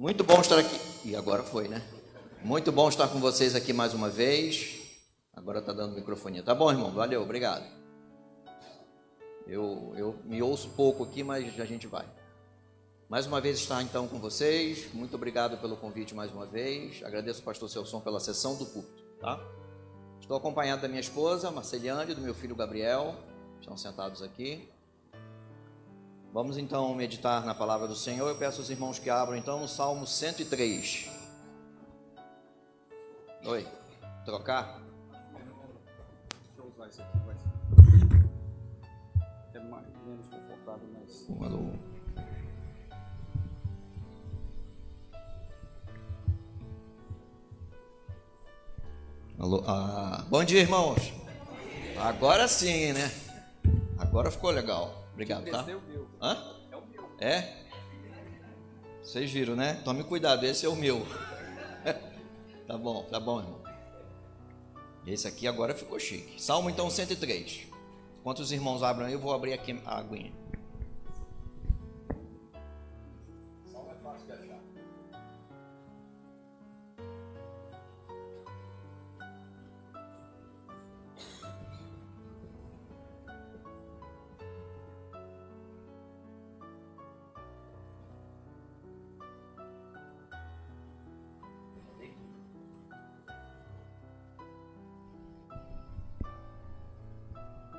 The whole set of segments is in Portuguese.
Muito bom estar aqui. E agora foi, né? Muito bom estar com vocês aqui mais uma vez. Agora está dando microfone. Tá bom, irmão? Valeu, obrigado. Eu me ouço pouco aqui, mas a gente vai. Mais uma vez estar então com vocês. Muito obrigado pelo convite mais uma vez. Agradeço ao pastor Celson pela sessão do púlpito, tá? Estou acompanhado da minha esposa, Marceliane, e do meu filho Gabriel. Estão sentados aqui. Vamos então meditar na palavra do Senhor. Eu peço aos irmãos que abram então no Salmo 103. Oi, trocar? Deixa eu usar isso aqui, vai ser. É menos confortável, mas. Alô. Alô. Bom dia, irmãos. Agora sim, né? Agora ficou legal. Obrigado, tá? É o meu. Hã? É o meu. É? Vocês viram, né? Tome cuidado, esse é o meu. Tá bom, irmão. Esse aqui agora ficou chique. Salmo então 103. Enquanto os irmãos abrem aí, eu vou abrir aqui a aguinha. Salmo é fácil de achar.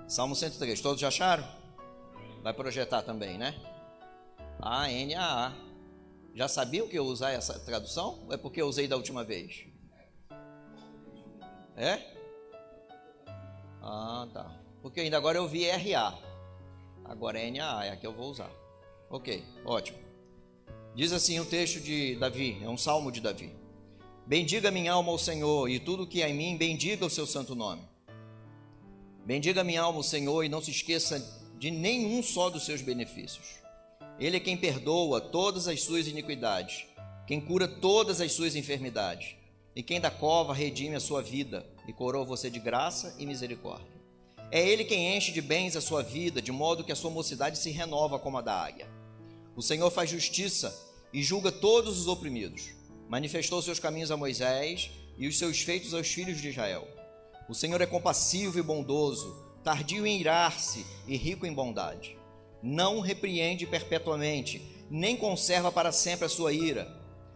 Salmo 103, todos já acharam? Vai projetar também, né? A-N-A-A. Já sabiam que eu usar essa tradução? Ou é porque eu usei da última vez? É? Ah, tá. Porque ainda agora eu vi R-A. Agora é N-A-A, é a que eu vou usar. Ok, ótimo. Diz assim o texto de Davi, é um salmo de Davi. Bendiga minha alma ao Senhor, e tudo que há em mim, bendiga o seu santo nome. Bendiga minha alma o Senhor e não se esqueça de nenhum só dos seus benefícios. Ele é quem perdoa todas as suas iniquidades, quem cura todas as suas enfermidades, e quem da cova redime a sua vida e coroa você de graça e misericórdia. É Ele quem enche de bens a sua vida, de modo que a sua mocidade se renova como a da águia. O Senhor faz justiça e julga todos os oprimidos. Manifestou seus caminhos a Moisés e os seus feitos aos filhos de Israel. O Senhor é compassivo e bondoso, tardio em irar-se e rico em bondade. Não repreende perpetuamente, nem conserva para sempre a sua ira.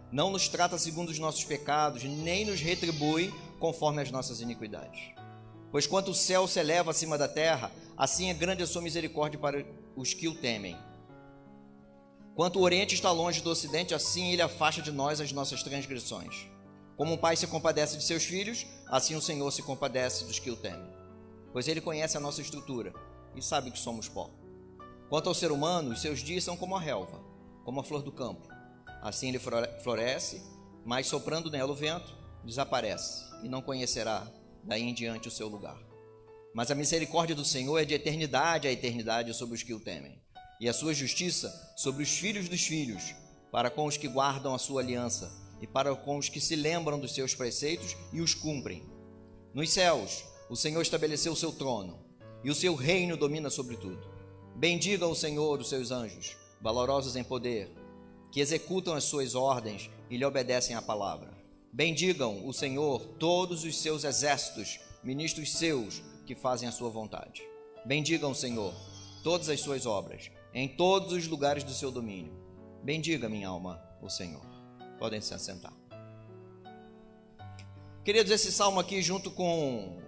Não nos trata segundo os nossos pecados, nem nos retribui conforme as nossas iniquidades. Pois quanto o céu se eleva acima da terra, assim é grande a sua misericórdia para os que o temem. Quanto o Oriente está longe do Ocidente, assim ele afasta de nós as nossas transgressões. Como um pai se compadece de seus filhos, assim o Senhor se compadece dos que o temem. Pois Ele conhece a nossa estrutura e sabe que somos pó. Quanto ao ser humano, os seus dias são como a relva, como a flor do campo. Assim ele floresce, mas soprando nela o vento, desaparece, e não conhecerá daí em diante o seu lugar. Mas a misericórdia do Senhor é de eternidade a eternidade sobre os que o temem, e a sua justiça sobre os filhos dos filhos, para com os que guardam a sua aliança, e para com os que se lembram dos seus preceitos e os cumprem. Nos céus, o Senhor estabeleceu o seu trono, e o seu reino domina sobre tudo. Bendiga o Senhor os seus anjos, valorosos em poder, que executam as suas ordens e lhe obedecem à palavra. Bendigam o Senhor todos os seus exércitos, ministros seus, que fazem a sua vontade. Bendigam o Senhor todas as suas obras, em todos os lugares do seu domínio. Bendiga, minha alma, o Senhor. Podem se assentar. Queridos, esse salmo aqui, junto com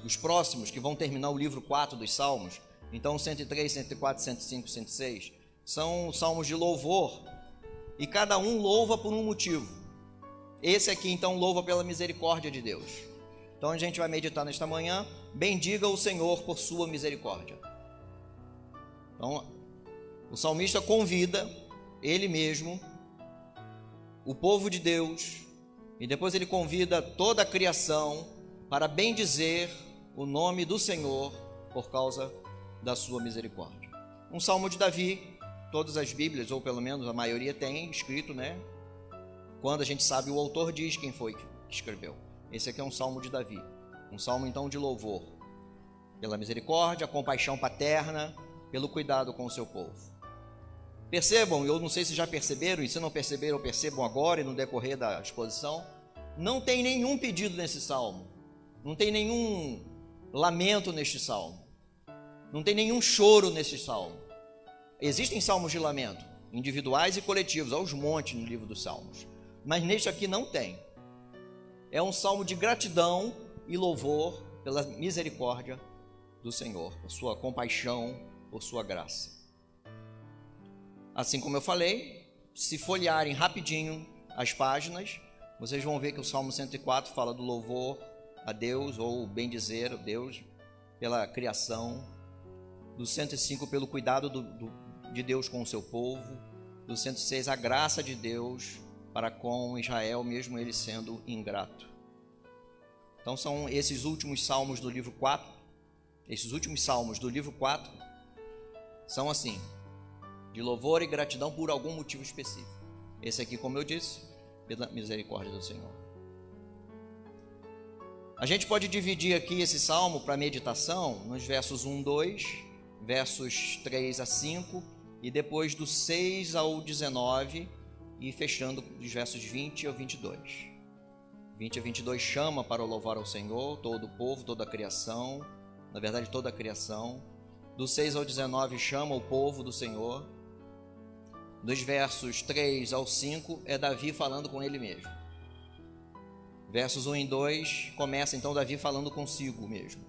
os próximos, que vão terminar o livro 4 dos salmos, então 103, 104, 105, 106, são salmos de louvor, e cada um louva por um motivo. Esse aqui, então, louva pela misericórdia de Deus. Então, a gente vai meditar nesta manhã, bendiga o Senhor por sua misericórdia. Então, o salmista convida ele mesmo, o povo de Deus, e depois ele convida toda a criação para bendizer o nome do Senhor por causa da sua misericórdia. Um salmo de Davi, todas as Bíblias, ou pelo menos a maioria tem escrito, né? Quando a gente sabe o autor diz quem foi que escreveu. Esse aqui é um salmo de Davi, um salmo então de louvor, pela misericórdia, compaixão paterna, pelo cuidado com o seu povo. Percebam, eu não sei se já perceberam, e se não perceberam, percebam agora e no decorrer da exposição, não tem nenhum pedido nesse salmo, não tem nenhum lamento neste salmo, não tem nenhum choro nesse salmo. Existem salmos de lamento, individuais e coletivos, aos montes no livro dos salmos, mas neste aqui não tem. É um salmo de gratidão e louvor pela misericórdia do Senhor, por sua compaixão, por sua graça. Assim como eu falei, se folhearem rapidinho as páginas, vocês vão ver que o Salmo 104 fala do louvor a Deus, ou bendizer a Deus pela criação, do 105 pelo cuidado de Deus com o seu povo, do 106 a graça de Deus para com Israel, mesmo ele sendo ingrato. Então são esses últimos salmos do livro 4, são assim, de louvor e gratidão por algum motivo específico. Esse aqui, como eu disse, pela misericórdia do Senhor. A gente pode dividir aqui esse salmo para meditação nos versos 1, 2, versos 3 a 5 e depois do 6 ao 19 e fechando dos versos 20 ao 22. 20 a 22 chama para louvar ao Senhor todo o povo, toda a criação, na verdade toda a criação. Do 6 ao 19 chama o povo do Senhor. Dos versos 3 ao 5 é Davi falando com ele mesmo. Versos 1 e 2 começa então Davi falando consigo mesmo.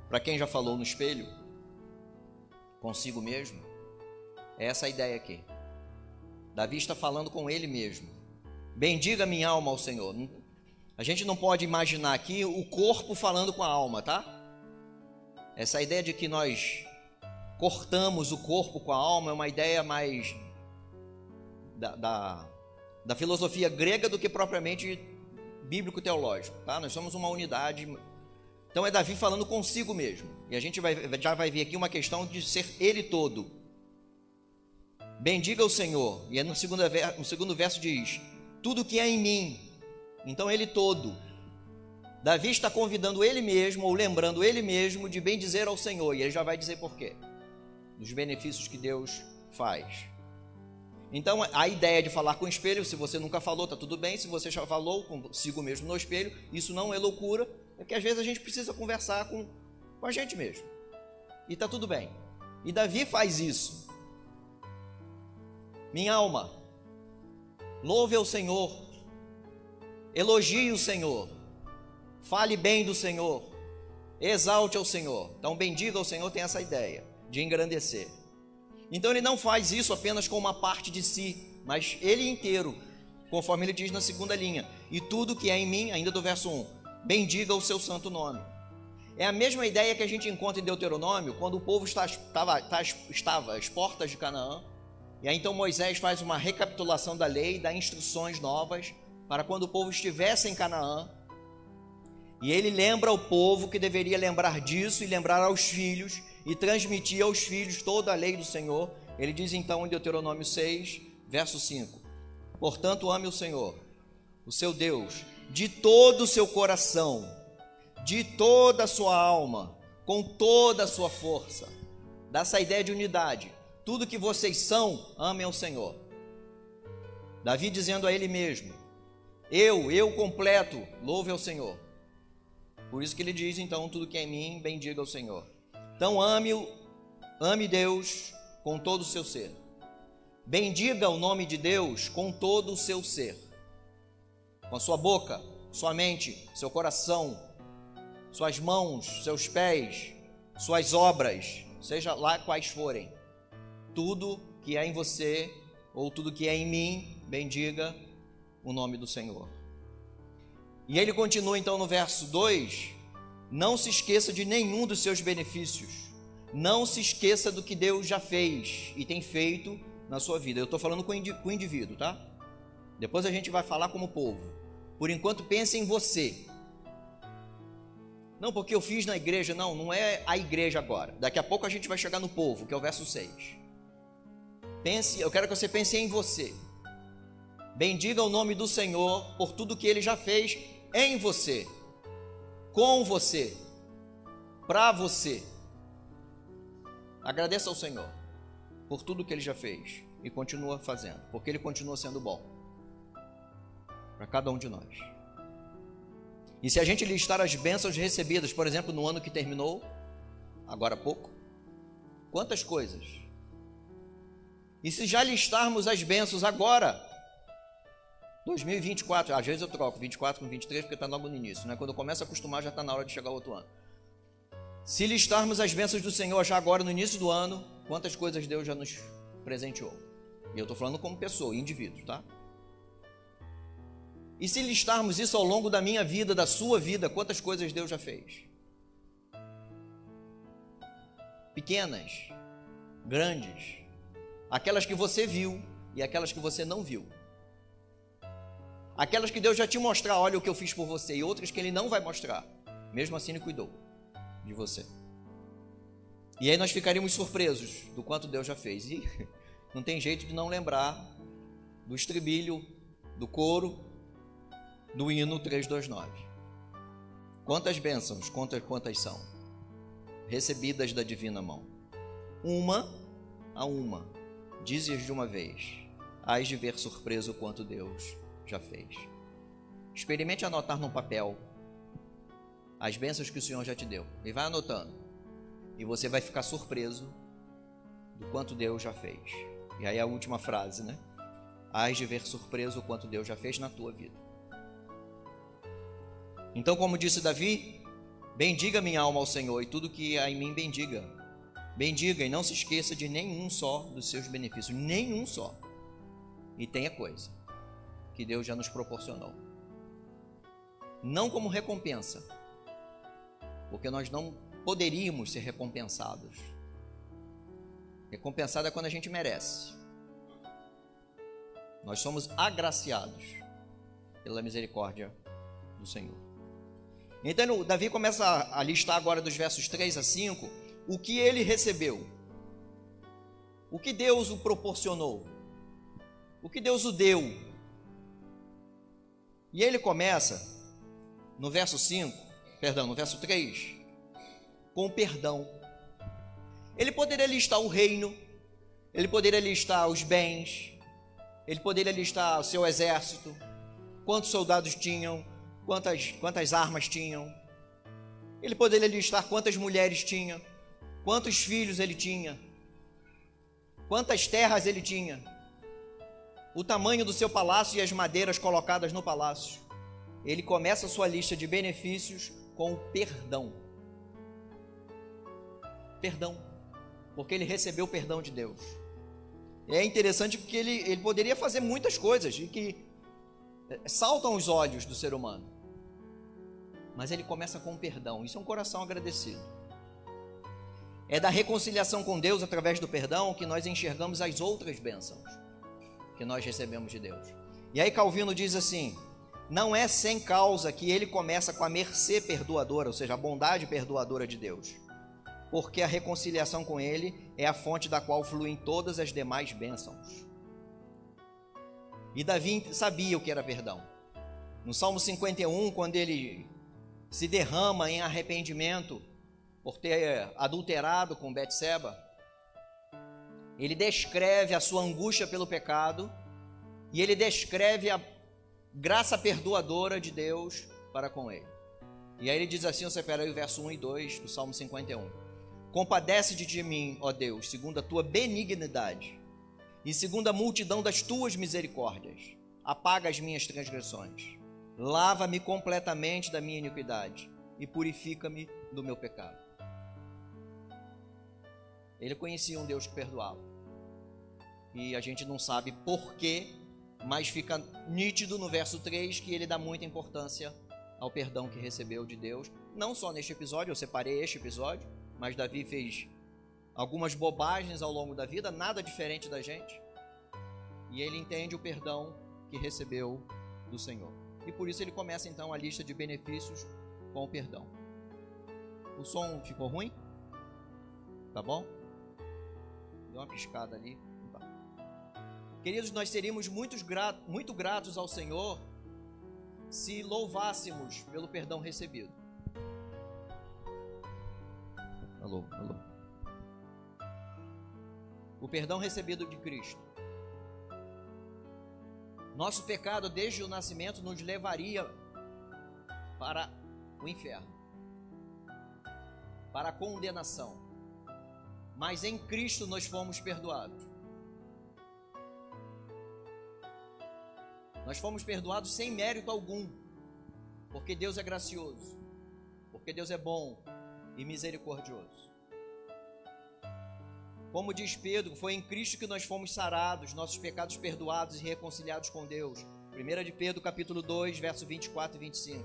Para quem já falou no espelho, consigo mesmo, é essa a ideia aqui. Davi está falando com ele mesmo. Bendiga minha alma ao Senhor. A gente não pode imaginar aqui o corpo falando com a alma, tá? Essa ideia de que nós cortamos o corpo com a alma é uma ideia mais da filosofia grega do que propriamente bíblico-teológico, tá? Nós somos uma unidade. Então é Davi falando consigo mesmo. E a gente já vai ver aqui uma questão de ser ele todo. Bendiga o Senhor. E no segundo verso diz, tudo que é em mim. Então ele todo. Davi está convidando ele mesmo, ou lembrando ele mesmo, de bendizer ao Senhor. E ele já vai dizer por quê. Dos benefícios que Deus faz. Então a ideia de falar com o espelho, se você nunca falou, está tudo bem. Se você já falou consigo mesmo no espelho, isso não é loucura. É que às vezes a gente precisa conversar com a gente mesmo. E está tudo bem. E Davi faz isso. Minha alma, louve ao Senhor, elogie o Senhor, fale bem do Senhor, exalte ao Senhor. Então bendiga ao Senhor, tem essa ideia de engrandecer. Então ele não faz isso apenas com uma parte de si, mas ele inteiro, conforme ele diz na segunda linha. E tudo que é em mim, ainda do verso 1, bendiga o seu santo nome. É a mesma ideia que a gente encontra em Deuteronômio, quando o povo estava às portas de Canaã. E aí então Moisés faz uma recapitulação da lei, dá instruções novas para quando o povo estivesse em Canaã. E ele lembra ao povo que deveria lembrar disso e lembrar aos filhos e transmitir aos filhos toda a lei do Senhor. Ele diz então em Deuteronômio 6, verso 5: portanto, ame o Senhor, o seu Deus, de todo o seu coração, de toda a sua alma, com toda a sua força. Dá essa ideia de unidade. Tudo que vocês são, amem ao Senhor. Davi dizendo a ele mesmo, eu completo, louve ao Senhor. Por isso que ele diz então, tudo que é em mim, bendiga ao Senhor. Então ame Deus com todo o seu ser. Bendiga o nome de Deus com todo o seu ser. Com a sua boca, sua mente, seu coração, suas mãos, seus pés, suas obras, seja lá quais forem. Tudo que é em você, ou tudo que é em mim, bendiga o nome do Senhor. E ele continua então no verso 2, não se esqueça de nenhum dos seus benefícios, não se esqueça do que Deus já fez e tem feito na sua vida. Eu estou falando com o indivíduo, tá? Depois a gente vai falar como povo. Por enquanto pense em você. Não, porque eu fiz na igreja, não é a igreja agora. Daqui a pouco a gente vai chegar no povo, que é o verso 6. Eu quero que você pense em você. Bendiga o nome do Senhor por tudo que Ele já fez em você, com você, para você. Agradeça ao Senhor. por tudo que ele já fez e continua fazendo, porque ele continua sendo bom para cada um de nós. E se a gente listar as bênçãos recebidas, por exemplo, no ano que terminou, agora há pouco, quantas coisas? E se já listarmos as bênçãos agora, 2024, às vezes eu troco 24 com 23 porque está logo no início, né? Quando eu começo a acostumar já está na hora de chegar o outro ano. Se listarmos as bênçãos do Senhor já agora no início do ano, quantas coisas Deus já nos presenteou? E eu estou falando como pessoa, indivíduo, tá? E se listarmos isso ao longo da minha vida, da sua vida, quantas coisas Deus já fez? Pequenas, grandes, aquelas que você viu e aquelas que você não viu. Aquelas que Deus já te mostrar, olha o que eu fiz por você, e outras que Ele não vai mostrar, mesmo assim Ele cuidou de você. E aí nós ficaríamos surpresos do quanto Deus já fez. E não tem jeito de não lembrar do estribilho, do coro, do hino 329. Quantas bênçãos, quantas são recebidas da divina mão? Uma a uma, dizes de uma vez, hás de ver surpreso o quanto Deus já fez. Experimente anotar num papel as bênçãos que o Senhor já te deu, e vai anotando, e você vai ficar surpreso do quanto Deus já fez. E aí a última frase, né? Hás de ver surpreso o quanto Deus já fez na tua vida. Então, como disse Davi, bendiga minha alma ao Senhor, e tudo que há em mim bendiga. Bendiga e não se esqueça de nenhum só dos seus benefícios, nenhum só. E tenha coisa que Deus já nos proporcionou, não como recompensa, porque nós não poderíamos ser recompensados. Recompensado é quando a gente merece. Nós somos agraciados pela misericórdia do Senhor. Então Davi começa a listar agora dos versos 3 a 5 o que ele recebeu, o que Deus o proporcionou, o que Deus o deu. E ele começa no verso 3, com o perdão. Ele poderia listar o reino, ele poderia listar os bens, ele poderia listar o seu exército, quantos soldados tinham, quantas armas tinham. Ele poderia listar quantas mulheres tinha, quantos filhos ele tinha, quantas terras ele tinha, o tamanho do seu palácio e as madeiras colocadas no palácio. Ele começa a sua lista de benefícios com o perdão. Perdão, porque ele recebeu o perdão de Deus. É interessante porque ele poderia fazer muitas coisas e que saltam os olhos do ser humano, mas ele começa com o perdão. Isso é um coração agradecido. É da reconciliação com Deus através do perdão que nós enxergamos as outras bênçãos que nós recebemos de Deus. E aí Calvino diz assim: não é sem causa que ele começa com a mercê perdoadora, ou seja, a bondade perdoadora de Deus, porque a reconciliação com ele é a fonte da qual fluem todas as demais bênçãos. E Davi sabia o que era perdão. No Salmo 51, quando ele se derrama em arrependimento por ter adulterado com Betseba, ele descreve a sua angústia pelo pecado e ele descreve a graça perdoadora de Deus para com ele. E aí ele diz assim, você pega aí o verso 1 e 2 do Salmo 51. Compadece-te de mim, ó Deus, segundo a tua benignidade e segundo a multidão das tuas misericórdias. Apaga as minhas transgressões. Lava-me completamente da minha iniquidade e purifica-me do meu pecado. Ele conhecia um Deus que perdoava. E a gente não sabe porquê, mas fica nítido no verso 3 que ele dá muita importância ao perdão que recebeu de Deus. Não só neste episódio, eu separei este episódio, mas Davi fez algumas bobagens ao longo da vida, nada diferente da gente. E ele entende o perdão que recebeu do Senhor. E por isso ele começa então a lista de benefícios com o perdão. O som ficou ruim? Tá bom? Deu uma piscada ali. Tá. Queridos, nós seríamos muito gratos ao Senhor se louvássemos pelo perdão recebido. Alô. o perdão recebido de Cristo. Nosso pecado desde o nascimento nos levaria para o inferno, para a condenação. Mas em Cristo nós fomos perdoados. Nós fomos perdoados sem mérito algum, porque Deus é gracioso, porque Deus é bom e misericordioso. Como diz Pedro, foi em Cristo que nós fomos sarados, nossos pecados perdoados e reconciliados com Deus. 1 de Pedro capítulo 2, verso 24 e 25.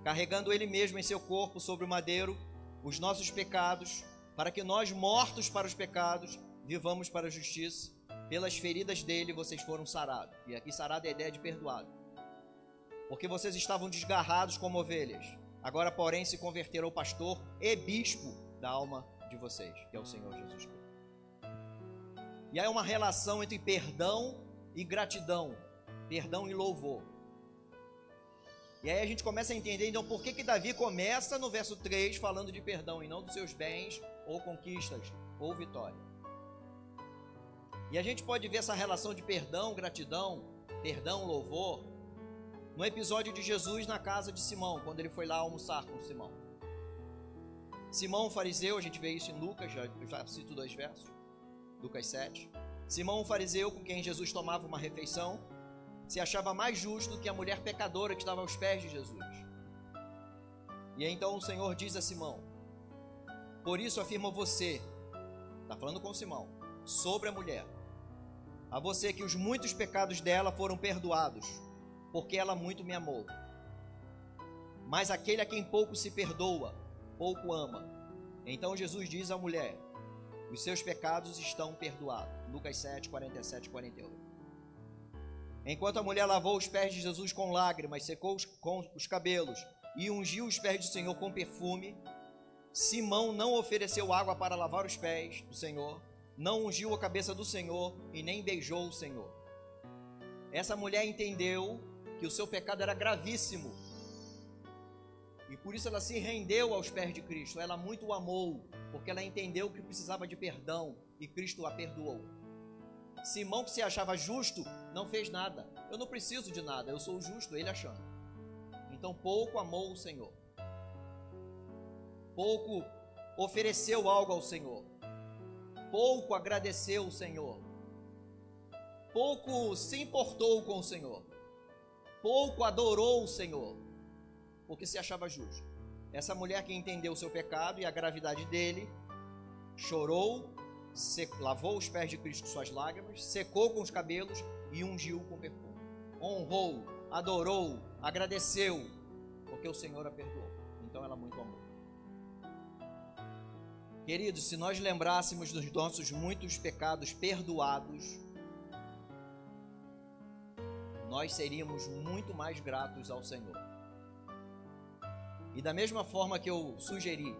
Carregando Ele mesmo em seu corpo sobre o madeiro os nossos pecados, para que nós, mortos para os pecados, vivamos para a justiça. Pelas feridas dele vocês foram sarados. E aqui sarado é a ideia de perdoado. Porque vocês estavam desgarrados como ovelhas. Agora, porém, se converteram ao pastor e bispo da alma de vocês, que é o Senhor Jesus Cristo. E aí é uma relação entre perdão e gratidão. Perdão e louvor. E aí a gente começa a entender, então, por que Davi começa no verso 3 falando de perdão e não dos seus bens, ou conquistas, ou vitória. E a gente pode ver essa relação de perdão, gratidão, perdão, louvor, no episódio de Jesus na casa de Simão, quando ele foi lá almoçar com Simão. Simão, fariseu, a gente vê isso em Lucas, eu já cito 2 versos, Lucas 7. Simão, fariseu, com quem Jesus tomava uma refeição, se achava mais justo que a mulher pecadora que estava aos pés de Jesus. E então o Senhor diz a Simão: por isso afirma você, está falando com Simão, sobre a mulher, a você que os muitos pecados dela foram perdoados, porque ela muito me amou. Mas aquele a quem pouco se perdoa, pouco ama. Então Jesus diz à mulher: os seus pecados estão perdoados. Lucas 7, 47 e 48. Enquanto a mulher lavou os pés de Jesus com lágrimas, secou com os cabelos e ungiu os pés do Senhor com perfume, Simão não ofereceu água para lavar os pés do Senhor, não ungiu a cabeça do Senhor e nem beijou o Senhor. Essa mulher entendeu que o seu pecado era gravíssimo e por isso ela se rendeu aos pés de Cristo. Ela muito o amou, porque ela entendeu que precisava de perdão e Cristo a perdoou. Simão, que se achava justo, não fez nada. Eu não preciso de nada, eu sou justo, ele achando. Então pouco amou o Senhor, pouco ofereceu algo ao Senhor, pouco agradeceu o Senhor, pouco se importou com o Senhor, pouco adorou o Senhor, porque se achava justo. Essa mulher que entendeu o seu pecado e a gravidade dele, chorou, lavou os pés de Cristo com suas lágrimas, secou com os cabelos e ungiu com perfume. Honrou, adorou, agradeceu, porque o Senhor a perdoou. Então ela muito amou. Queridos, se nós lembrássemos dos nossos muitos pecados perdoados, nós seríamos muito mais gratos ao Senhor. E da mesma forma que eu sugeri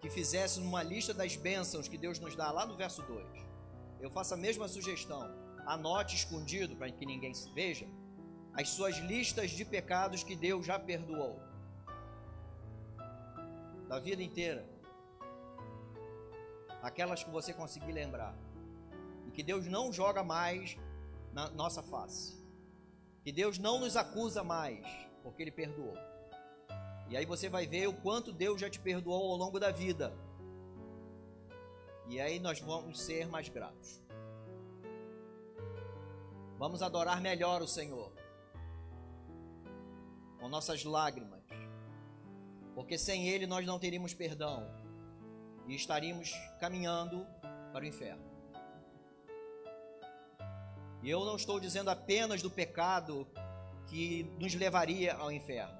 que fizesse uma lista das bênçãos que Deus nos dá lá no verso 2, eu faço a mesma sugestão: anote escondido para que ninguém se veja as suas listas de pecados que Deus já perdoou da vida inteira, aquelas que você conseguir lembrar, e que Deus não joga mais na nossa face, que Deus não nos acusa mais, porque Ele perdoou. E aí você vai ver o quanto Deus já te perdoou ao longo da vida. E aí nós vamos ser mais gratos. Vamos adorar melhor o Senhor, com nossas lágrimas, porque sem Ele nós não teríamos perdão e estaríamos caminhando para o inferno. E eu não estou dizendo apenas do pecado que nos levaria ao inferno,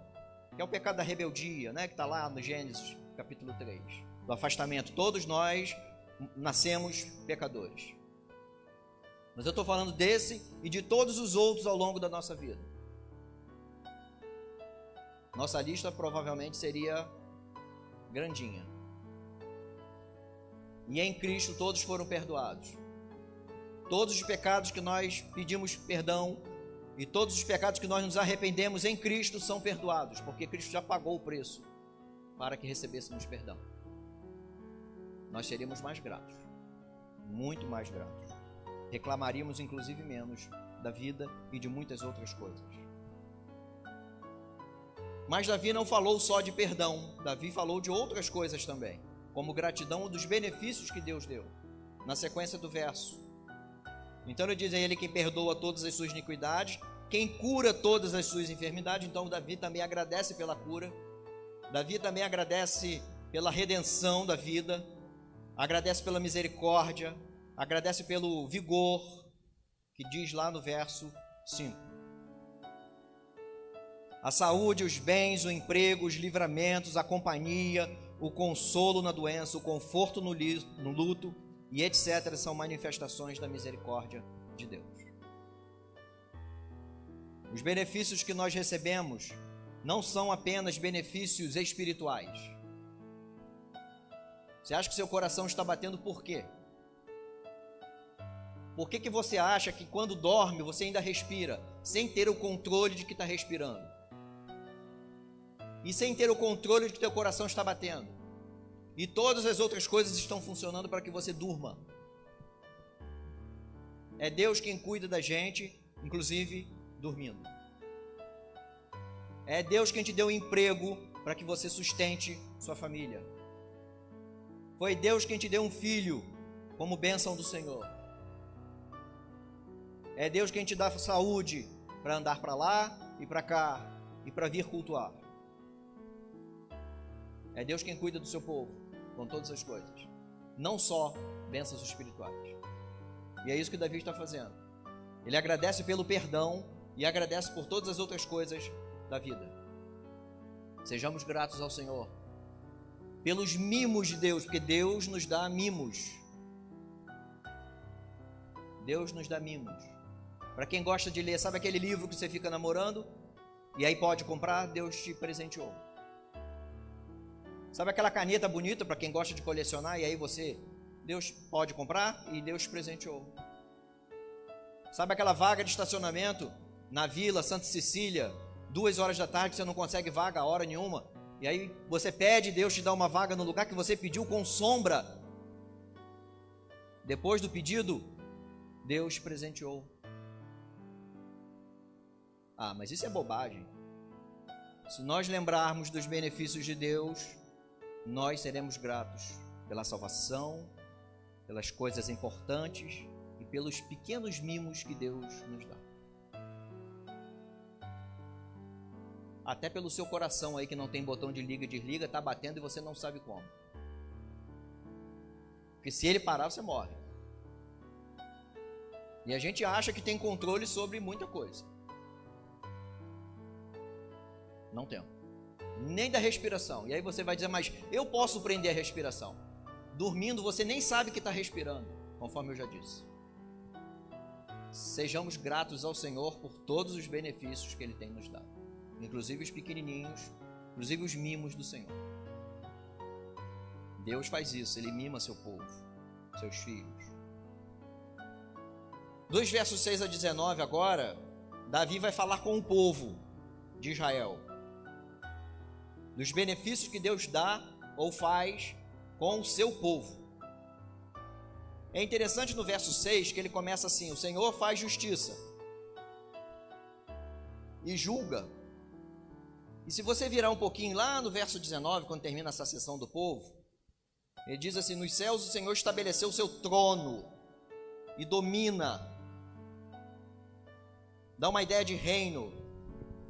que é o pecado da rebeldia, né? Que está lá no Gênesis capítulo 3, do afastamento. Todos nós nascemos pecadores. Mas eu estou falando desse e de todos os outros ao longo da nossa vida. Nossa lista provavelmente seria grandinha. E em Cristo todos foram perdoados. Todos os pecados que nós pedimos perdão e todos os pecados que nós nos arrependemos em Cristo são perdoados, porque Cristo já pagou o preço para que recebêssemos perdão. Nós seríamos mais gratos. muito mais gratos. Reclamaríamos inclusive menos da vida e de muitas outras coisas. Mas Davi não falou só de perdão, Davi falou de outras coisas também, como gratidão dos benefícios que Deus deu, na sequência do verso. Então ele diz a ele: quem perdoa todas as suas iniquidades, quem cura todas as suas enfermidades. Então Davi também agradece pela cura, Davi também agradece pela redenção da vida, agradece pela misericórdia, agradece pelo vigor, que diz lá no verso 5. A saúde, os bens, o emprego, os livramentos, a companhia, o consolo na doença, o conforto no luto e etc. são manifestações da misericórdia de Deus. Os benefícios que nós recebemos não são apenas benefícios espirituais. Você acha que seu coração está batendo por quê? Por que você acha que quando dorme você ainda respira, sem ter o controle de que está respirando? E sem ter o controle de que teu coração está batendo? E todas as outras coisas estão funcionando para que você durma. É Deus quem cuida da gente, inclusive dormindo. É Deus quem te deu um emprego para que você sustente sua família. Foi Deus quem te deu um filho como bênção do Senhor. É Deus quem te dá saúde para andar para lá e para cá e para vir cultuar. É Deus quem cuida do seu povo com todas as coisas, não só bênçãos espirituais. E é isso que Davi está fazendo. Ele agradece pelo perdão e agradece por todas as outras coisas da vida. Sejamos gratos ao Senhor pelos mimos de Deus, porque Deus nos dá mimos. Deus nos dá mimos. Para quem gosta de ler, sabe aquele livro que você fica namorando e aí pode comprar? Deus te presenteou. Sabe aquela caneta bonita para quem gosta de colecionar e aí Deus pode comprar e Deus te presenteou. Sabe aquela vaga de estacionamento na Vila Santa Cecília, 2 horas da tarde, você não consegue vaga a hora nenhuma, e aí você pede, Deus te dá uma vaga no lugar que você pediu com sombra. Depois do pedido, Deus presenteou. Ah, mas isso é bobagem. Se nós lembrarmos dos benefícios de Deus, nós seremos gratos pela salvação, pelas coisas importantes e pelos pequenos mimos que Deus nos dá. Até pelo seu coração aí que não tem botão de liga e desliga, está batendo e você não sabe como. Porque se ele parar, você morre. E a gente acha que tem controle sobre muita coisa. Não tem. Nem da respiração. E aí você vai dizer: mas eu posso prender a respiração. Dormindo você nem sabe que está respirando, conforme eu já disse. Sejamos gratos ao Senhor por todos os benefícios que Ele tem nos dado, inclusive os pequenininhos, inclusive os mimos do Senhor. Deus faz isso, Ele mima seu povo, seus filhos. Dos versos 6 a 19 agora, Davi vai falar com o povo de Israel, dos benefícios que Deus dá ou faz com o seu povo. É interessante no verso 6 que ele começa assim: o Senhor faz justiça e julga. E se você virar um pouquinho lá no verso 19, quando termina essa sessão do povo, ele diz assim: nos céus o Senhor estabeleceu o seu trono e domina. Dá uma ideia de reino,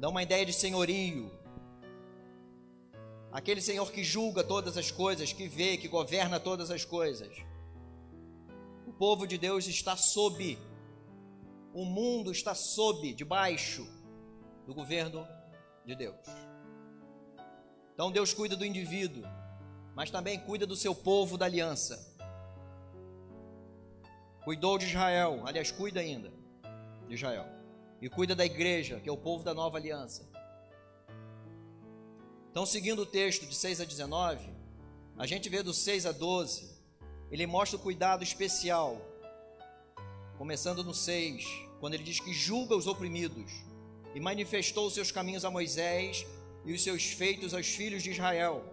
dá uma ideia de senhorio. Aquele Senhor que julga todas as coisas, que vê, que governa todas as coisas. O povo de Deus está sob, o mundo está sob, debaixo do governo de Deus. Então Deus cuida do indivíduo, mas também cuida do seu povo da aliança. Cuidou de Israel, aliás, cuida ainda de Israel. E cuida da igreja, que é o povo da nova aliança. Então, seguindo o texto de 6 a 19, a gente vê do 6 a 12, ele mostra o cuidado especial, começando no 6, quando ele diz que julga os oprimidos e manifestou os seus caminhos a Moisés e os seus feitos aos filhos de Israel.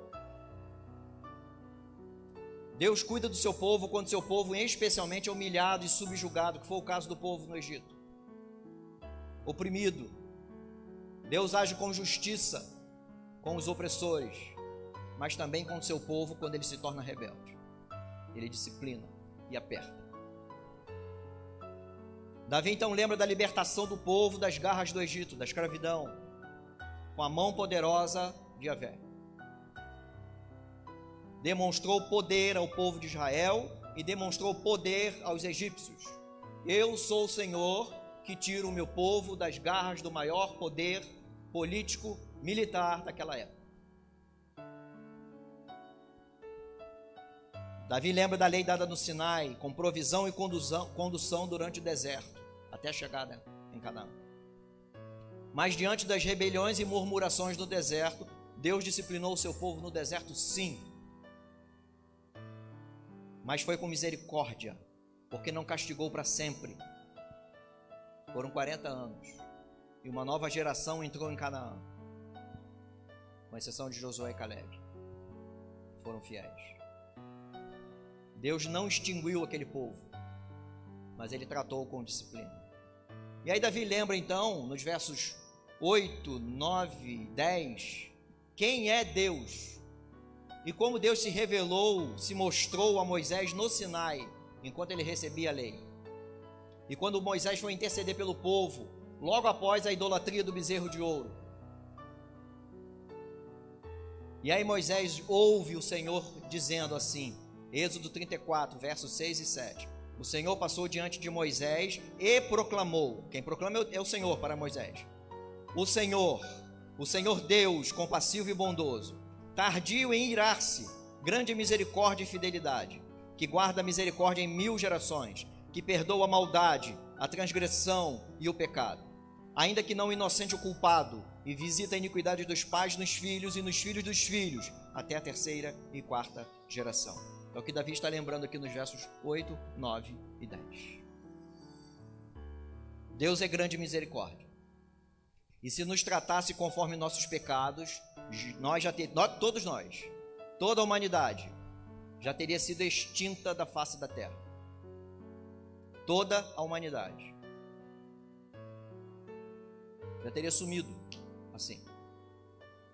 Deus cuida do seu povo quando seu povo especialmente é humilhado e subjugado, que foi o caso do povo no Egito. Oprimido. Deus age com justiça com os opressores, mas também com o seu povo quando ele se torna rebelde. Ele disciplina e aperta. Davi então lembra da libertação do povo das garras do Egito, da escravidão, com a mão poderosa de Yahvé. Demonstrou poder ao povo de Israel e demonstrou poder aos egípcios. Eu sou o Senhor que tiro o meu povo das garras do maior poder político, militar daquela época. Davi lembra da lei dada no Sinai, com provisão e condução durante o deserto, até a chegada em Canaã. Mas diante das rebeliões e murmurações do deserto, Deus disciplinou o seu povo no deserto, sim. Mas foi com misericórdia, porque não castigou para sempre. Foram 40 anos, e uma nova geração entrou em Canaã, com exceção de Josué e Caleb, foram fiéis. Deus não extinguiu aquele povo, mas ele tratou com disciplina. E aí Davi lembra então, nos versos 8, 9, 10, quem é Deus e como Deus se revelou, se mostrou a Moisés no Sinai, enquanto ele recebia a lei. E quando Moisés foi interceder pelo povo, logo após a idolatria do bezerro de ouro. E aí Moisés ouve o Senhor dizendo assim, Êxodo 34, versos 6 e 7. O Senhor passou diante de Moisés e proclamou, quem proclama é o Senhor para Moisés. O Senhor Deus, compassivo e bondoso, tardio em irar-se, grande misericórdia e fidelidade, que guarda a misericórdia em 1000 gerações, que perdoa a maldade, a transgressão e o pecado, ainda que não inocente o culpado, e visita a iniquidade dos pais nos filhos e nos filhos dos filhos, até a 3ª e 4ª geração. É o que Davi está lembrando aqui nos versos 8, 9 e 10. Deus é grande misericórdia. E se nos tratasse conforme nossos pecados, todos nós, toda a humanidade, já teria sido extinta da face da terra. Toda a humanidade já teria sumido assim,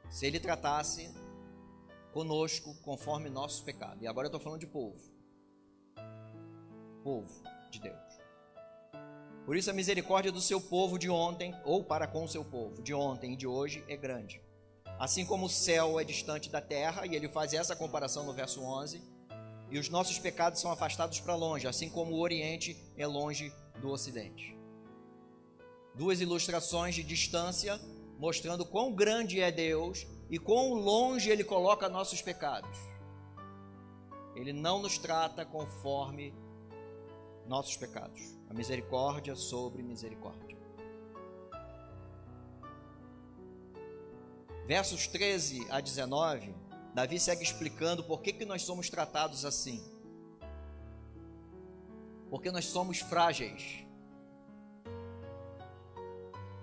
se ele tratasse conosco conforme nossos pecados. E agora eu estou falando de povo de Deus. Por isso a misericórdia do seu povo de ontem, ou para com o seu povo de ontem e de hoje, é grande. Assim como o céu é distante da terra, e ele faz essa comparação no verso 11, e os nossos pecados são afastados para longe, assim como o Oriente é longe do Ocidente. Duas ilustrações de distância, mostrando quão grande é Deus e quão longe Ele coloca nossos pecados. Ele não nos trata conforme nossos pecados. A misericórdia sobre misericórdia. Versos 13 a 19, Davi segue explicando por que nós somos tratados assim. Porque nós somos frágeis.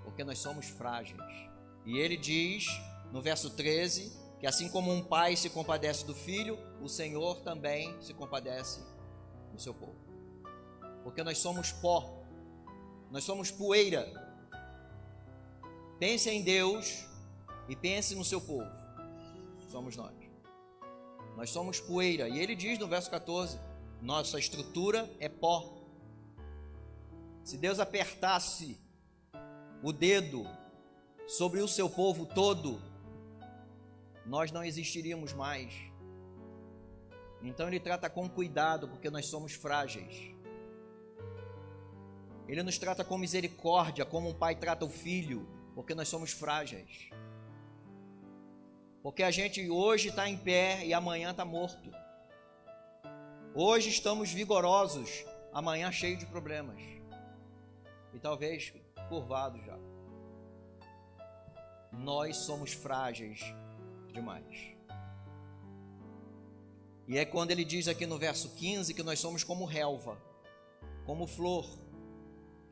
Porque nós somos frágeis. E ele diz, no verso 13, que assim como um pai se compadece do filho, o Senhor também se compadece do seu povo. Porque nós somos pó, nós somos poeira. Pense em Deus e pense no seu povo. Somos nós. Nós somos poeira. E ele diz no verso 14, nossa estrutura é pó. Se Deus apertasse o dedo sobre o seu povo todo, nós não existiríamos mais. Então ele trata com cuidado, porque nós somos frágeis. Ele nos trata com misericórdia, como um pai trata o filho, porque nós somos frágeis. Porque a gente hoje está em pé e amanhã está morto. Hoje estamos vigorosos, amanhã cheio de problemas. E talvez curvados já. Nós somos frágeis demais. E é quando ele diz aqui no verso 15 que nós somos como relva, como flor,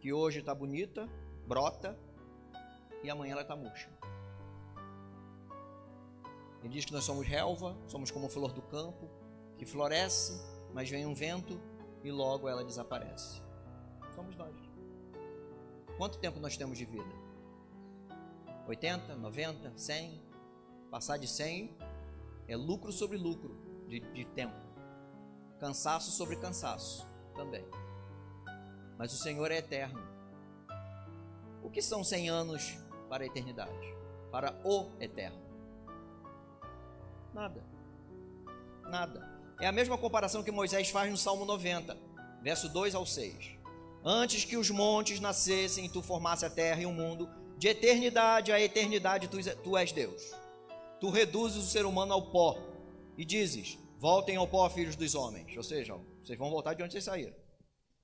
que hoje está bonita, brota, e amanhã ela está murcha. Ele diz que nós somos relva, somos como flor do campo, que floresce, mas vem um vento e logo ela desaparece. Somos nós. Quanto tempo nós temos de vida? 80, 90, 100? Passar de 100 é lucro sobre lucro de tempo. Cansaço sobre cansaço também. Mas o Senhor é eterno. O que são 100 anos para a eternidade? Para o eterno? Nada. Nada. É a mesma comparação que Moisés faz no Salmo 90, verso 2 ao 6. Antes que os montes nascessem e tu formasse a terra e o mundo, de eternidade a eternidade tu és Deus. Tu reduzes o ser humano ao pó e dizes: voltem ao pó, filhos dos homens. Ou seja, vocês vão voltar de onde vocês saíram.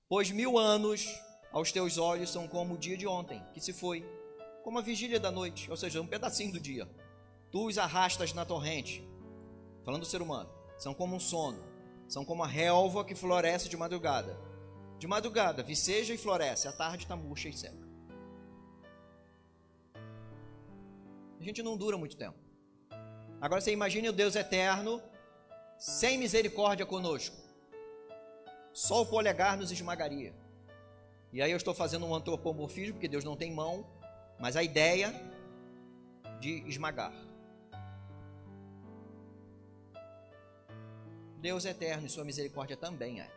Pois 1000 anos aos teus olhos são como o dia de ontem, que se foi, como a vigília da noite, ou seja, um pedacinho do dia. Tu os arrastas na torrente, falando do ser humano, são como um sono, são como a relva que floresce de madrugada. De madrugada viceja e floresce, à tarde está murcha e seca. A gente não dura muito tempo. Agora você imagine o Deus eterno, sem misericórdia conosco. Só o polegar nos esmagaria. E aí eu estou fazendo um antropomorfismo, porque Deus não tem mão, mas a ideia de esmagar. Deus é eterno e sua misericórdia também é.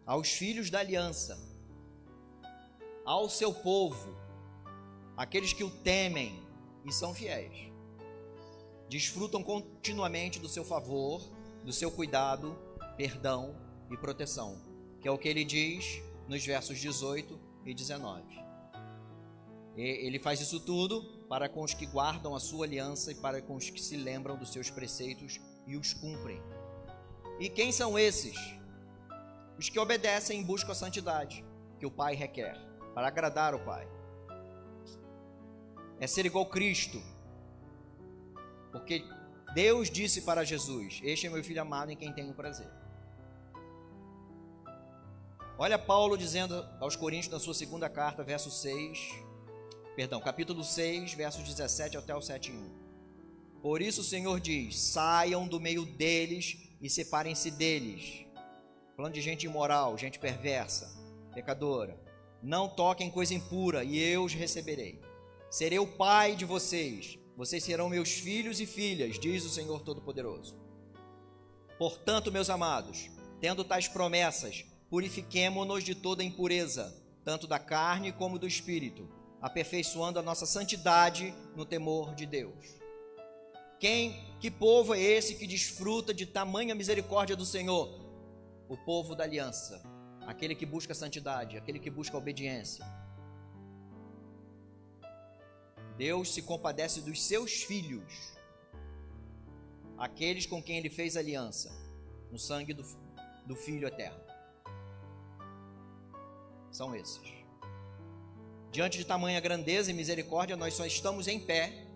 Aos filhos da aliança, ao seu povo, aqueles que o temem e são fiéis, desfrutam continuamente do seu favor, do seu cuidado, perdão e proteção, que é o que ele diz nos versos 18 e 19. Ele faz isso tudo para com os que guardam a sua aliança e para com os que se lembram dos seus preceitos e os cumprem. E quem são esses? Os que obedecem em busca da santidade que o Pai requer, para agradar o Pai. É ser igual a Cristo, porque Deus disse para Jesus: este é meu filho amado em quem tenho prazer. Olha Paulo dizendo aos Coríntios na sua segunda carta, capítulo 6, versos 17 até o 7:1. Por isso o Senhor diz: saiam do meio deles e separem-se deles. Falando de gente imoral, gente perversa, pecadora. Não toquem coisa impura e eu os receberei. Serei o pai de vocês, vocês serão meus filhos e filhas, diz o Senhor Todo-Poderoso. Portanto, meus amados, tendo tais promessas, purifiquemo-nos de toda impureza, tanto da carne como do espírito, aperfeiçoando a nossa santidade no temor de Deus. Que povo é esse que desfruta de tamanha misericórdia do Senhor? O povo da aliança, aquele que busca a santidade, aquele que busca a obediência. Deus se compadece dos seus filhos, aqueles com quem ele fez aliança, no sangue do Filho eterno. São esses. Diante de tamanha grandeza e misericórdia, nós só estamos em pé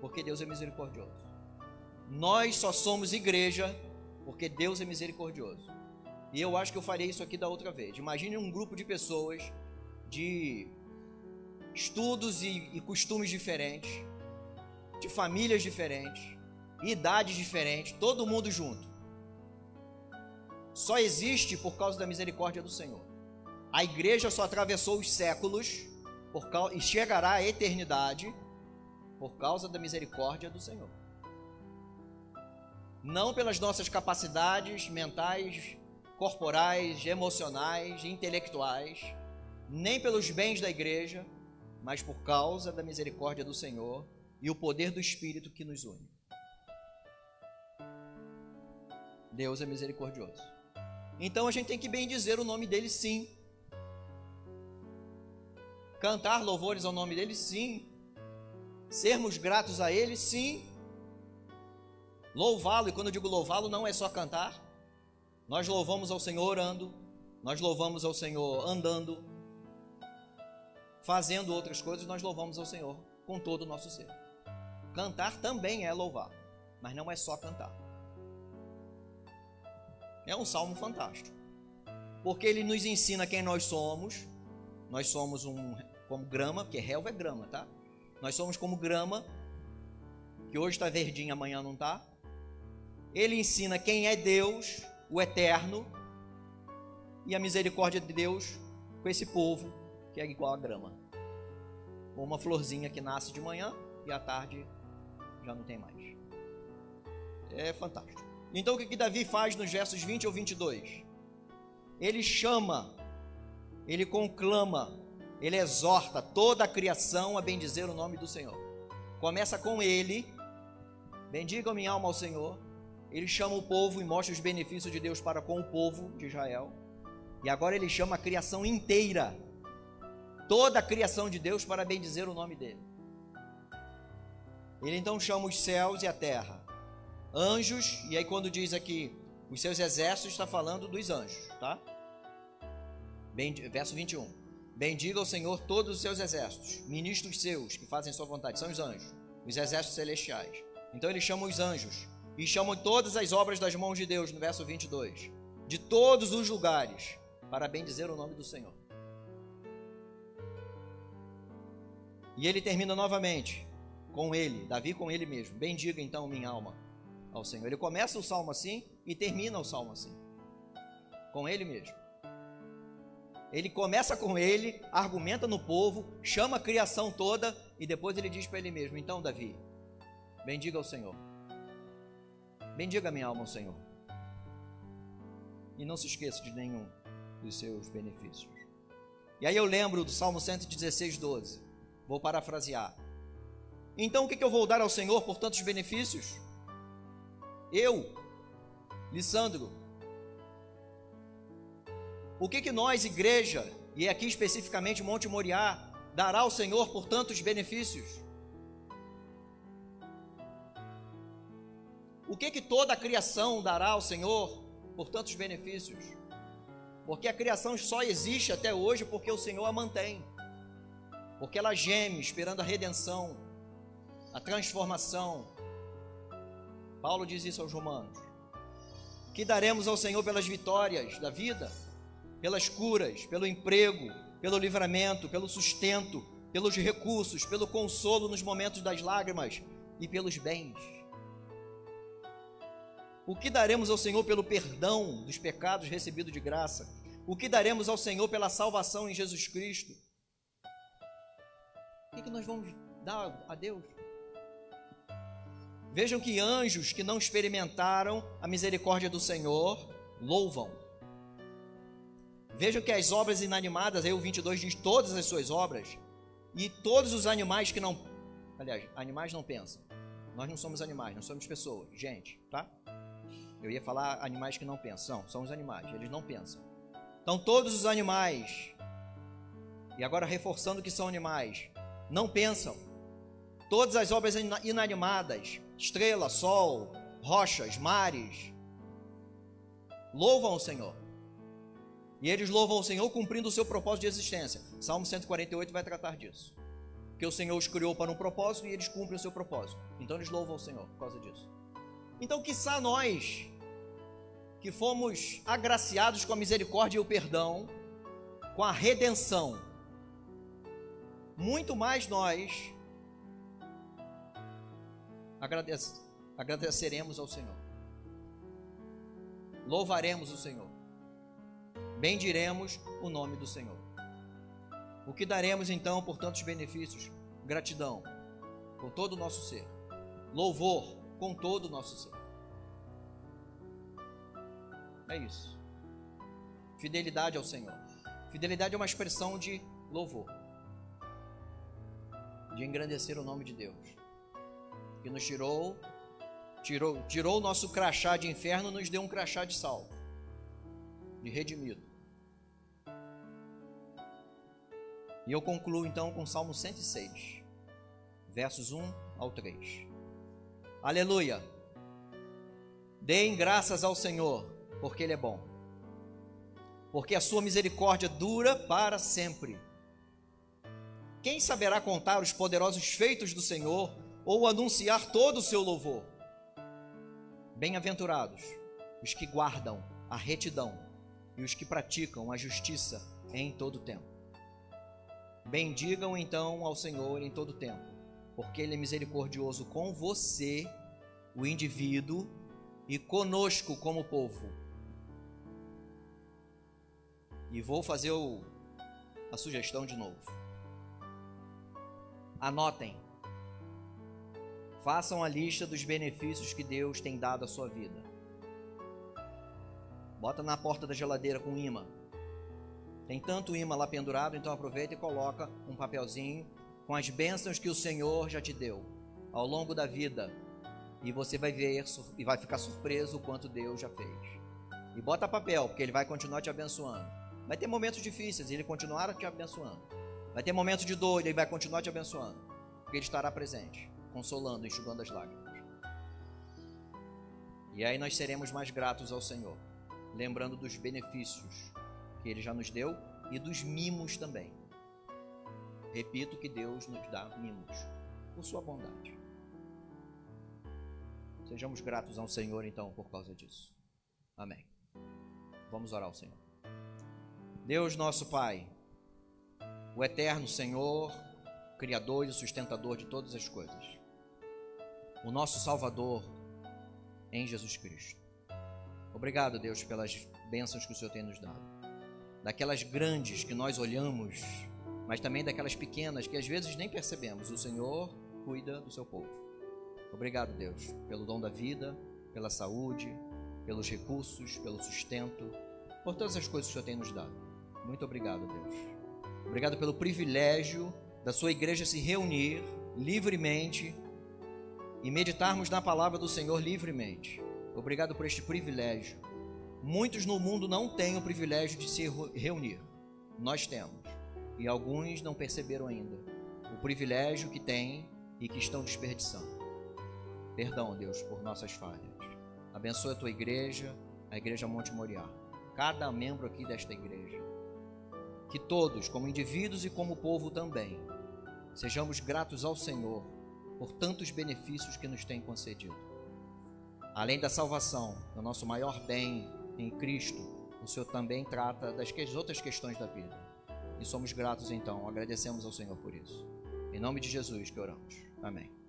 porque Deus é misericordioso. Nós só somos igreja porque Deus é misericordioso. E eu acho que eu farei isso aqui da outra vez. Imagine um grupo de pessoas de estudos e costumes diferentes, de famílias diferentes, idades diferentes, todo mundo junto. Só existe por causa da misericórdia do Senhor. A igreja só atravessou os séculos e chegará à eternidade por causa da misericórdia do Senhor. Não pelas nossas capacidades mentais, corporais, emocionais, intelectuais, nem pelos bens da igreja, mas por causa da misericórdia do Senhor e o poder do Espírito que nos une. Deus é misericordioso. Então a gente tem que bem dizer o nome dele, sim. Cantar louvores ao nome dele, sim. Sermos gratos a ele, sim. Louvá-lo, e quando eu digo louvá-lo, não é só cantar. Nós louvamos ao Senhor orando, nós louvamos ao Senhor andando, fazendo outras coisas, nós louvamos ao Senhor com todo o nosso ser. Cantar também é louvar, mas não é só cantar. É um salmo fantástico, porque ele nos ensina quem nós somos. Nós somos como grama, porque relva é grama, tá? Nós somos como grama, que hoje está verdinha, amanhã não está. ele ensina quem é Deus, o eterno, e a misericórdia de Deus com esse povo, que é igual a grama. Uma florzinha que nasce de manhã e à tarde já não tem mais. É fantástico. Então o que Davi faz nos versos 20 ou 22? Ele chama, ele conclama, ele exorta toda a criação a bendizer o nome do Senhor. Começa com ele, bendiga minha alma ao Senhor. Ele chama o povo e mostra os benefícios de Deus para com o povo de Israel. E agora ele chama a criação inteira, toda a criação de Deus, para bendizer o nome dele. Ele então chama os céus e a terra, anjos, e aí quando diz aqui os seus exércitos, está falando dos anjos, tá? Verso 21. Bendiga o Senhor todos os seus exércitos, ministros seus que fazem sua vontade, são os anjos, os exércitos celestiais. Então ele chama os anjos e chama todas as obras das mãos de Deus, no verso 22, de todos os lugares, para bendizer o nome do Senhor. E ele termina novamente com ele, Davi com ele mesmo. Bendiga então minha alma ao Senhor. Ele começa o salmo assim e termina o salmo assim, com ele mesmo. Ele começa com ele, argumenta no povo, chama a criação toda e depois ele diz para ele mesmo: então Davi, bendiga ao Senhor. Bendiga minha alma ao Senhor. E não se esqueça de nenhum dos seus benefícios. E aí eu lembro do Salmo 116, 12. Vou parafrasear. Então o que eu vou dar ao Senhor por tantos benefícios? Eu, Lissandro, o que nós, igreja, e aqui especificamente Monte Moriá, dará ao Senhor por tantos benefícios? O que toda a criação dará ao Senhor por tantos benefícios? Porque a criação só existe até hoje porque o Senhor a mantém, porque ela geme esperando a redenção, a transformação. Paulo diz isso aos Romanos. Que daremos ao Senhor pelas vitórias da vida, pelas curas, pelo emprego, pelo livramento, pelo sustento, pelos recursos, pelo consolo nos momentos das lágrimas e pelos bens. O que daremos ao Senhor pelo perdão dos pecados recebido de graça? O que daremos ao Senhor pela salvação em Jesus Cristo? O que nós vamos dar a Deus? Vejam que anjos que não experimentaram a misericórdia do Senhor louvam. Vejam que as obras inanimadas, aí o 22 diz todas as suas obras, e todos os animais que não, aliás, animais não pensam. Nós não somos animais, nós somos pessoas, gente, tá? Eu ia falar animais que não pensam, são os animais, eles não pensam. Então todos os animais, e agora reforçando que são animais, não pensam. Todas as obras inanimadas, estrela, sol, rochas, mares, louvam o Senhor. E eles louvam o Senhor cumprindo o seu propósito de existência. Salmo 148 vai tratar disso. Porque o Senhor os criou para um propósito e eles cumprem o seu propósito. Então eles louvam o Senhor por causa disso. Então, quiçá nós, que fomos agraciados com a misericórdia e o perdão, com a redenção, muito mais nós agradeceremos ao Senhor, louvaremos o Senhor, bendiremos o nome do Senhor. O que daremos então por tantos benefícios? Gratidão com todo o nosso ser, louvor com todo o nosso ser. É isso. Fidelidade ao Senhor. Fidelidade é uma expressão de louvor, de engrandecer o nome de Deus, que nos tirou o nosso crachá de inferno, nos deu um crachá de salvo, de redimido. E eu concluo então com o Salmo 106, versos 1 ao 3. Aleluia! Deem graças ao Senhor, porque Ele é bom, porque a sua misericórdia dura para sempre. Quem saberá contar os poderosos feitos do Senhor, ou anunciar todo o seu louvor? Bem-aventurados os que guardam a retidão e os que praticam a justiça em todo tempo. Bendigam então ao Senhor em todo tempo, porque Ele é misericordioso com você, o indivíduo, e conosco como povo. E vou fazer a sugestão de novo. Anotem. Façam a lista dos benefícios que Deus tem dado à sua vida. Bota na porta da geladeira com imã. Tem tanto imã lá pendurado, então aproveita e coloca um papelzinho com as bênçãos que o Senhor já te deu ao longo da vida. E você vai ver e vai ficar surpreso o quanto Deus já fez. E bota papel, porque Ele vai continuar te abençoando. Vai ter momentos difíceis e Ele continuará te abençoando. Vai ter momentos de dor e Ele vai continuar te abençoando. Porque Ele estará presente, consolando, enxugando as lágrimas. E aí nós seremos mais gratos ao Senhor, lembrando dos benefícios que Ele já nos deu e dos mimos também. Repito que Deus nos dá mimos por sua bondade. Sejamos gratos ao Senhor, então, por causa disso. Amém. Vamos orar ao Senhor. Deus, nosso Pai, o eterno Senhor, Criador e sustentador de todas as coisas, o nosso Salvador em Jesus Cristo. Obrigado, Deus, pelas bênçãos que o Senhor tem nos dado. Daquelas grandes que nós olhamos, mas também daquelas pequenas que às vezes nem percebemos. O Senhor cuida do seu povo. Obrigado, Deus, pelo dom da vida, pela saúde, pelos recursos, pelo sustento, por todas as coisas que o Senhor tem nos dado. Muito obrigado, Deus. Obrigado pelo privilégio da sua igreja se reunir livremente e meditarmos na palavra do Senhor livremente. Obrigado por este privilégio. Muitos no mundo não têm o privilégio de se reunir. Nós temos. E alguns não perceberam ainda o privilégio que têm e que estão desperdiçando. Perdão, Deus, por nossas falhas. Abençoa a tua igreja, a igreja Monte Moriá. Cada membro aqui desta igreja. Que todos, como indivíduos e como povo também, sejamos gratos ao Senhor por tantos benefícios que nos tem concedido. Além da salvação, do nosso maior bem em Cristo, o Senhor também trata das outras questões da vida. E somos gratos então, agradecemos ao Senhor por isso. Em nome de Jesus que oramos. Amém.